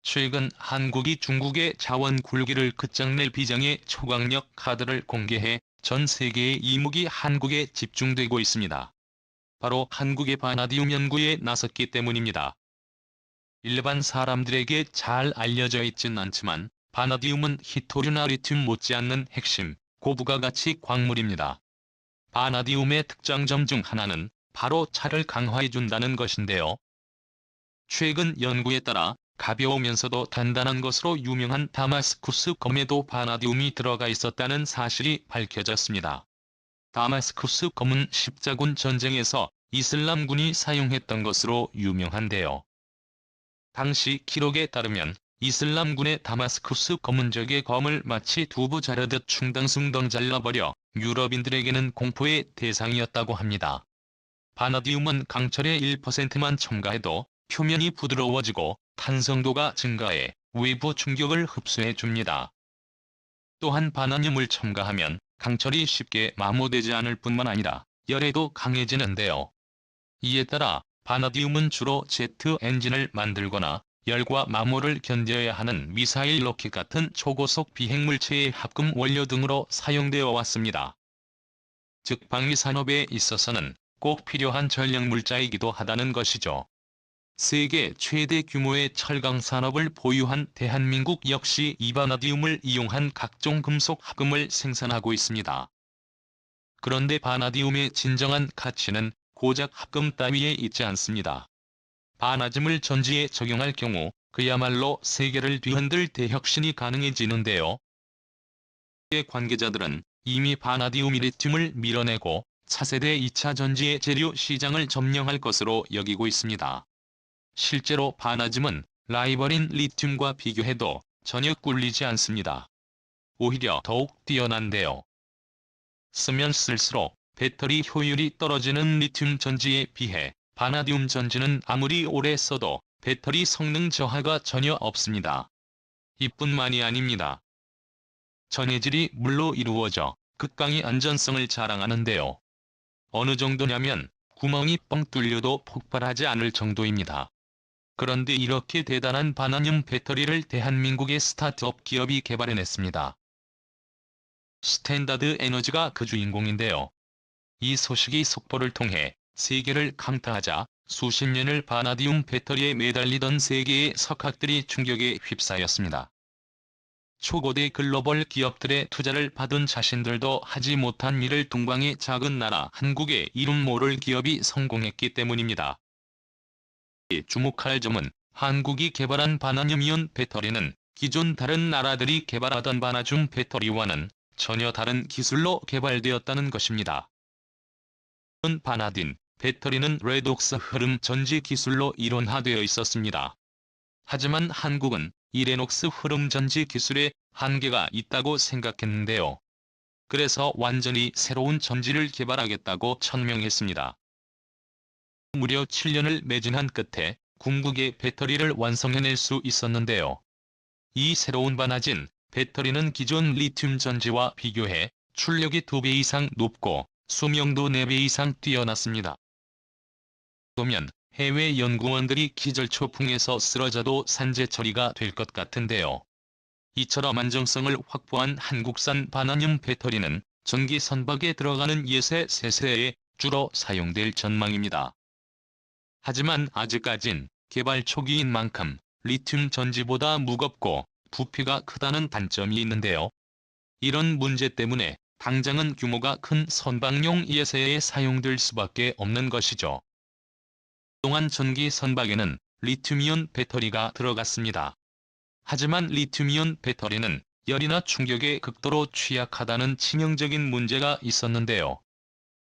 최근 한국이 중국의 자원 굴기를 끝장낼 비장의 초강력 카드를 공개해 전 세계의 이목이 한국에 집중되고 있습니다. 바로 한국의 바나디움 연구에 나섰기 때문입니다. 일반 사람들에게 잘 알려져 있진 않지만 바나디움은 히토류나 리튬 못지않는 핵심, 고부가가치 광물입니다. 바나디움의 특장점 중 하나는 바로 차를 강화해준다는 것인데요. 최근 연구에 따라 가벼우면서도 단단한 것으로 유명한 다마스쿠스 검에도 바나디움이 들어가 있었다는 사실이 밝혀졌습니다. 다마스쿠스 검은 십자군 전쟁에서 이슬람군이 사용했던 것으로 유명한데요. 당시 기록에 따르면 이슬람군의 다마스쿠스 검은적의 검을 마치 두부 자르듯 숭덩숭덩 잘라버려 유럽인들에게는 공포의 대상이었다고 합니다. 바나디움은 강철의 1%만 첨가해도 표면이 부드러워지고 탄성도가 증가해 외부 충격을 흡수해 줍니다. 또한 바나늄을 첨가하면 강철이 쉽게 마모되지 않을 뿐만 아니라 열에도 강해지는데요. 이에 따라 바나디움은 주로 제트 엔진을 만들거나 열과 마모를 견뎌야 하는 미사일 로켓 같은 초고속 비행물체의 합금 원료 등으로 사용되어 왔습니다. 즉 방위 산업에 있어서는 꼭 필요한 전력물자이기도 하다는 것이죠. 세계 최대 규모의 철강 산업을 보유한 대한민국 역시 이 바나디움을 이용한 각종 금속 합금을 생산하고 있습니다. 그런데 바나디움의 진정한 가치는 고작 합금 따위에 있지 않습니다. 바나즘을 전지에 적용할 경우 그야말로 세계를 뒤흔들 대혁신이 가능해지는데요. 관계자들은 이미 바나디움 리튬을 밀어내고 차세대 2차 전지의 재료 시장을 점령할 것으로 여기고 있습니다. 실제로 바나즘은 라이벌인 리튬과 비교해도 전혀 꿀리지 않습니다. 오히려 더욱 뛰어난데요. 쓰면 쓸수록 배터리 효율이 떨어지는 리튬 전지에 비해 바나디움 전지는 아무리 오래 써도 배터리 성능 저하가 전혀 없습니다. 이뿐만이 아닙니다. 전해질이 물로 이루어져 극강의 안전성을 자랑하는데요. 어느 정도냐면 구멍이 뻥 뚫려도 폭발하지 않을 정도입니다. 그런데 이렇게 대단한 바나늄 배터리를 대한민국의 스타트업 기업이 개발해냈습니다. 스탠다드 에너지가 그 주인공인데요. 이 소식이 속보를 통해 세계를 강타하자 수십 년을 바나디움 배터리에 매달리던 세계의 석학들이 충격에 휩싸였습니다. 초고대 글로벌 기업들의 투자를 받은 자신들도 하지 못한 일을 동방의 작은 나라 한국에 이름 모를 기업이 성공했기 때문입니다. 주목할 점은 한국이 개발한 바나늄이온 배터리는 기존 다른 나라들이 개발하던 바나줌 배터리와는 전혀 다른 기술로 개발되었다는 것입니다. 바나딘 배터리는 레독스 흐름 전지 기술로 이론화되어 있었습니다. 하지만 한국은 이 레녹스 흐름 전지 기술에 한계가 있다고 생각했는데요. 그래서 완전히 새로운 전지를 개발하겠다고 천명했습니다. 무려 7년을 매진한 끝에 궁극의 배터리를 완성해낼 수 있었는데요. 이 새로운 바나진 배터리는 기존 리튬 전지와 비교해 출력이 2배 이상 높고 수명도 4배 이상 뛰어났습니다. 보면 해외 연구원들이 기절초풍에서 쓰러져도 산재 처리가 될 것 같은데요. 이처럼 안정성을 확보한 한국산 바나늄 배터리는 전기 선박에 들어가는 예세 세세에 주로 사용될 전망입니다. 하지만 아직까진 개발 초기인 만큼 리튬 전지보다 무겁고 부피가 크다는 단점이 있는데요. 이런 문제 때문에 당장은 규모가 큰 선박용 예세에 사용될 수밖에 없는 것이죠. 그동안 전기 선박에는 리튬이온 배터리가 들어갔습니다. 하지만 리튬이온 배터리는 열이나 충격에 극도로 취약하다는 치명적인 문제가 있었는데요.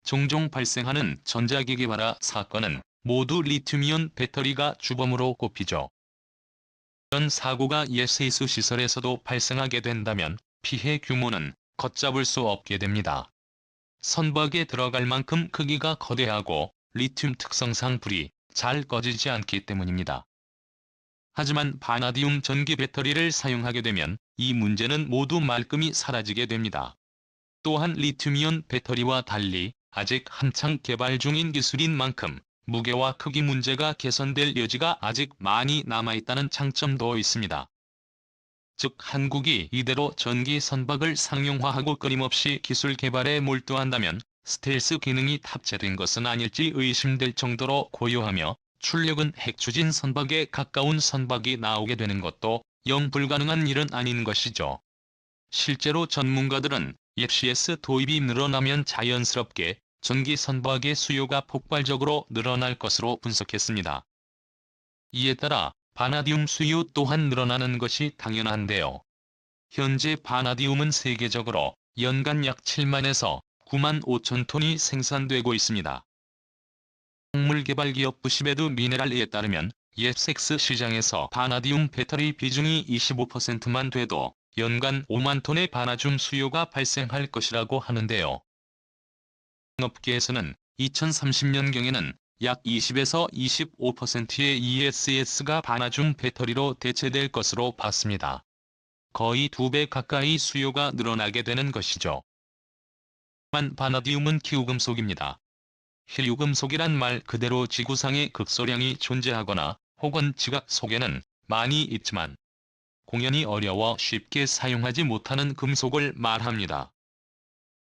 종종 발생하는 전자기기 발화 사건은 모두 리튬이온 배터리가 주범으로 꼽히죠. 이런 사고가 예세이수 시설에서도 발생하게 된다면 피해 규모는 걷잡을 수 없게 됩니다. 선박에 들어갈 만큼 크기가 거대하고 리튬 특성상 불이 잘 꺼지지 않기 때문입니다. 하지만 바나디움 전기 배터리를 사용하게 되면 이 문제는 모두 말끔히 사라지게 됩니다. 또한 리튬이온 배터리와 달리 아직 한창 개발 중인 기술인 만큼 무게와 크기 문제가 개선될 여지가 아직 많이 남아있다는 장점도 있습니다. 즉 한국이 이대로 전기 선박을 상용화하고 끊임없이 기술 개발에 몰두한다면 스텔스 기능이 탑재된 것은 아닐지 의심될 정도로 고요하며 출력은 핵추진 선박에 가까운 선박이 나오게 되는 것도 영 불가능한 일은 아닌 것이죠. 실제로 전문가들은 FCS 도입이 늘어나면 자연스럽게 전기 선박의 수요가 폭발적으로 늘어날 것으로 분석했습니다. 이에 따라 바나디움 수요 또한 늘어나는 것이 당연한데요. 현재 바나디움은 세계적으로 연간 약 7만에서 9만 5천 톤이 생산되고 있습니다. 광물 개발 기업 부시베드 미네랄에 따르면 ESX 시장에서 바나디움 배터리 비중이 25%만 돼도 연간 5만 톤의 바나듐 수요가 발생할 것이라고 하는데요. 업계에서는 2030년경에는 약 20에서 25%의 ESS가 바나듐 배터리로 대체될 것으로 봤습니다. 거의 2배 가까이 수요가 늘어나게 되는 것이죠. 만 바나디움은 희귀금속입니다. 희귀금속이란 말 그대로 지구상에 극소량이 존재하거나 혹은 지각 속에는 많이 있지만 공연이 어려워 쉽게 사용하지 못하는 금속을 말합니다.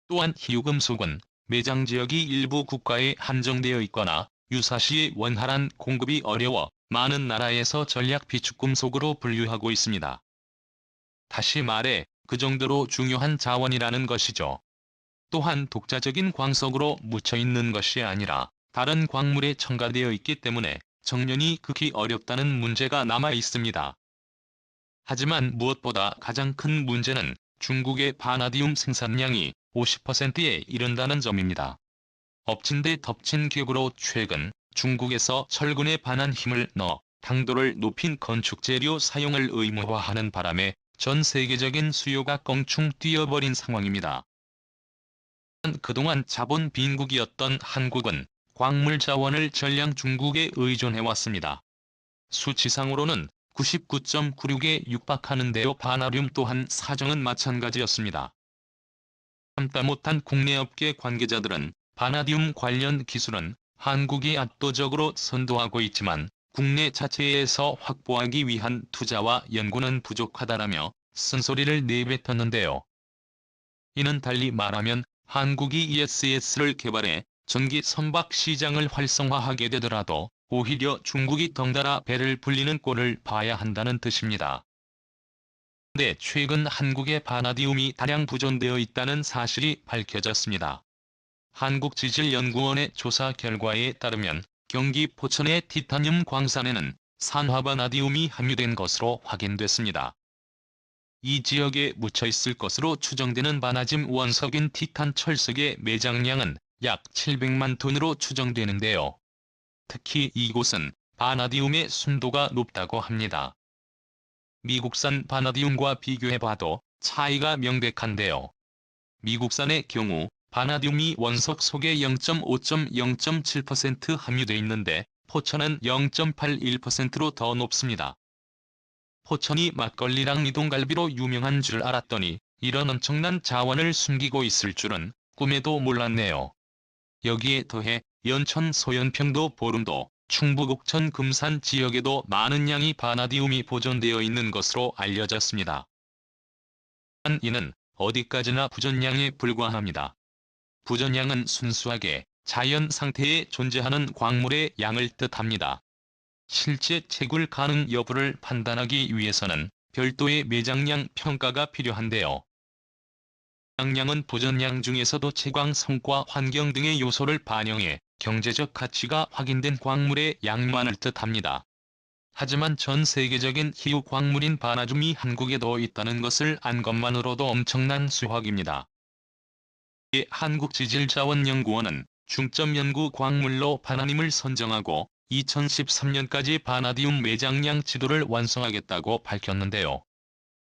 또한 희귀금속은 매장 지역이 일부 국가에 한정되어 있거나 유사시에 원활한 공급이 어려워 많은 나라에서 전략 비축금속으로 분류하고 있습니다. 다시 말해 그 정도로 중요한 자원이라는 것이죠. 또한 독자적인 광석으로 묻혀있는 것이 아니라 다른 광물에 첨가되어 있기 때문에 정년이 극히 어렵다는 문제가 남아 있습니다. 하지만 무엇보다 가장 큰 문제는 중국의 바나디움 생산량이 50%에 이른다는 점입니다. 엎친 데 덮친 격으로 최근 중국에서 철근에 반한 힘을 넣어 당도를 높인 건축재료 사용을 의무화하는 바람에 전 세계적인 수요가 껑충 뛰어버린 상황입니다. 그동안 자본 빈국이었던 한국은 광물 자원을 전량 중국에 의존해왔습니다. 수치상으로는 99.96에 육박하는데요. 바나듐 또한 사정은 마찬가지였습니다. 참다 못한 국내 업계 관계자들은 바나듐 관련 기술은 한국이 압도적으로 선도하고 있지만 국내 자체에서 확보하기 위한 투자와 연구는 부족하다라며 쓴소리를 내뱉었는데요. 이는 달리 말하면 한국이 ESS를 개발해 전기 선박 시장을 활성화하게 되더라도 오히려 중국이 덩달아 배를 불리는 꼴을 봐야 한다는 뜻입니다. 그런데 최근 한국의 바나디움이 다량 부존되어 있다는 사실이 밝혀졌습니다. 한국지질연구원의 조사 결과에 따르면 경기 포천의 티타늄 광산에는 산화바나디움이 함유된 것으로 확인됐습니다. 이 지역에 묻혀 있을 것으로 추정되는 바나짐 원석인 티탄 철석의 매장량은 약 700만 톤으로 추정되는데요. 특히 이곳은 바나디움의 순도가 높다고 합니다. 미국산 바나디움과 비교해봐도 차이가 명백한데요. 미국산의 경우 바나듐이 원석 속에 0.5-0.7% 함유돼 있는데 포천은 0.81%로 더 높습니다. 포천이 막걸리랑 이동갈비로 유명한 줄 알았더니 이런 엄청난 자원을 숨기고 있을 줄은 꿈에도 몰랐네요. 여기에 더해 연천 소연평도 보름도 충북 옥천 금산 지역에도 많은 양의 바나디움이 보존되어 있는 것으로 알려졌습니다. 이는 어디까지나 부전량에 불과합니다. 부전량은 순수하게 자연 상태에 존재하는 광물의 양을 뜻합니다. 실제 채굴 가능 여부를 판단하기 위해서는 별도의 매장량 평가가 필요한데요. 매장량은 부전량 중에서도 채광 성과 환경 등의 요소를 반영해 경제적 가치가 확인된 광물의 양만을 뜻합니다. 하지만 전 세계적인 희귀 광물인 바나듐이 한국에도 있다는 것을 안 것만으로도 엄청난 수확입니다. 한국지질자원연구원은 중점 연구 광물로 바나님을 선정하고 2013년까지 바나디움 매장량 지도를 완성하겠다고 밝혔는데요.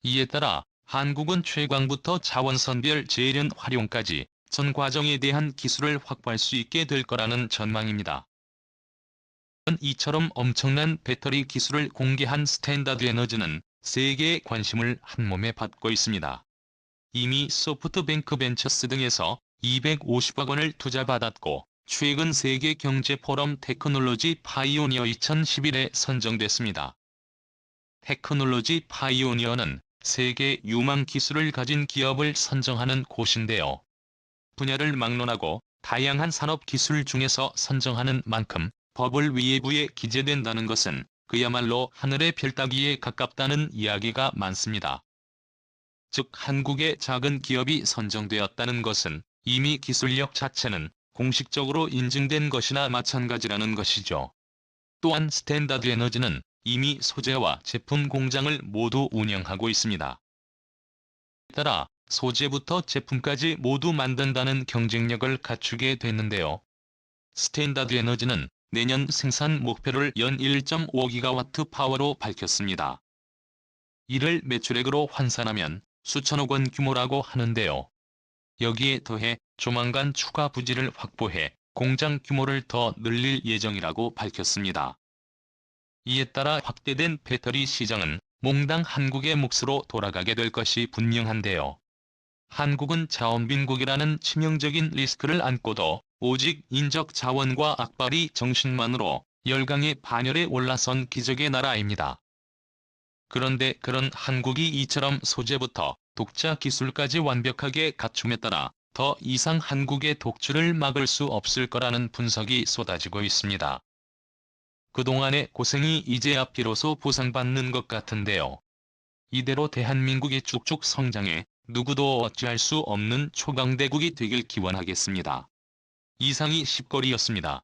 이에 따라 한국은 채광부터 자원선별 재련 활용까지 전 과정에 대한 기술을 확보할 수 있게 될 거라는 전망입니다. 이처럼 엄청난 배터리 기술을 공개한 스탠다드 에너지는 세계의 관심을 한몸에 받고 있습니다. 이미 소프트뱅크 벤처스 등에서 250억 원을 투자받았고 최근 세계경제포럼 테크놀로지 파이오니어 2011에 선정됐습니다. 테크놀로지 파이오니어는 세계 유망 기술을 가진 기업을 선정하는 곳인데요. 분야를 막론하고 다양한 산업 기술 중에서 선정하는 만큼 버블 위에부에 기재된다는 것은 그야말로 하늘의 별 따기에 가깝다는 이야기가 많습니다. 즉 한국의 작은 기업이 선정되었다는 것은 이미 기술력 자체는 공식적으로 인증된 것이나 마찬가지라는 것이죠. 또한 스탠다드 에너지는 이미 소재와 제품 공장을 모두 운영하고 있습니다. 따라 소재부터 제품까지 모두 만든다는 경쟁력을 갖추게 됐는데요. 스탠다드 에너지는 내년 생산 목표를 연 1.5기가와트 파워로 밝혔습니다. 이를 매출액으로 환산하면 수천억 원 규모라고 하는데요. 여기에 더해 조만간 추가 부지를 확보해 공장 규모를 더 늘릴 예정이라고 밝혔습니다. 이에 따라 확대된 배터리 시장은 몽땅 한국의 몫으로 돌아가게 될 것이 분명한데요. 한국은 자원빈국이라는 치명적인 리스크를 안고도 오직 인적 자원과 악바리 정신만으로 열강의 반열에 올라선 기적의 나라입니다. 그런데 그런 한국이 이처럼 소재부터 독자 기술까지 완벽하게 갖춤에 따라 더 이상 한국의 독주를 막을 수 없을 거라는 분석이 쏟아지고 있습니다. 그동안의 고생이 이제야 비로소 보상받는 것 같은데요. 이대로 대한민국이 쭉쭉 성장해 누구도 어찌할 수 없는 초강대국이 되길 기원하겠습니다. 이상이 10거리였습니다.